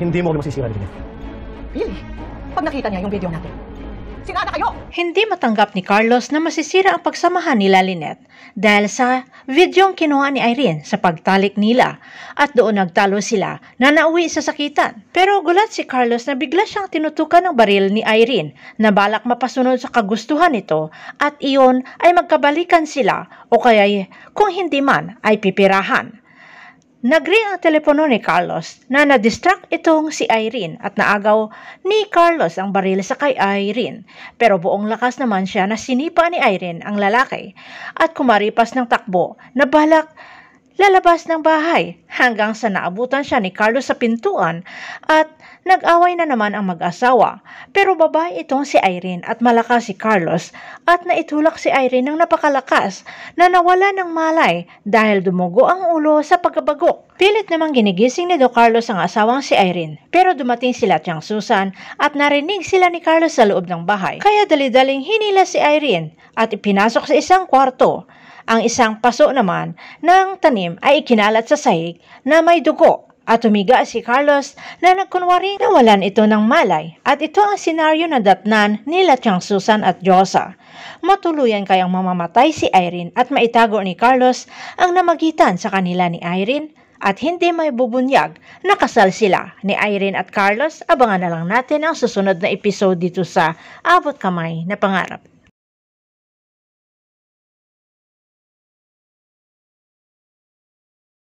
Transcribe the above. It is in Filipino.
Hindi mo ako masisira, Lynette. Billy, pag nakita niya yung video natin, sira na kayo! Hindi matanggap ni Carlos na masisira ang pagsamahan nila Lynette dahil sa videong kinuha ni Irene sa pagtalik nila at doon nagtalo sila na nauwi sa sakitan. Pero gulat si Carlos na bigla siyang tinutukan ng baril ni Irene na balak mapasunod sa kagustuhan nito at iyon ay magkabalikan sila o kaya kung hindi man ay pipirahan. Nag-ring ang telepono ni Carlos na na-distract itong si Irene at naagaw ni Carlos ang baril sa kay Irene. Pero buong lakas naman siya na sinipa ni Irene ang lalaki at kumaripas ng takbo na balak lalabas ng bahay hanggang sa naabutan siya ni Carlos sa pintuan at nag-away na naman ang mag-asawa. Pero babae itong si Irene at malakas si Carlos at naitulak si Irene ng napakalakas na nawala ng malay dahil dumugo ang ulo sa pagkabagok. Pilit namang ginigising ni Do Carlos ang asawang si Irene pero dumating sila tiyang Susan at narinig sila ni Carlos sa loob ng bahay. Kaya dali-daling hinila si Irene at ipinasok sa isang kwarto. Ang isang paso naman ng tanim ay ikinalat sa sahig na may dugo at tumiga si Carlos na nagkunwaring nawalan ito ng malay at ito ang senaryo na datnan nila tiyang Susan at Josa. Matuluyan kayang mamamatay si Irene at maitago ni Carlos ang namagitan sa kanila ni Irene at hindi may bubunyag na kasal sila ni Irene at Carlos. Abangan na lang natin ang susunod na episode dito sa Abot Kamay na Pangarap.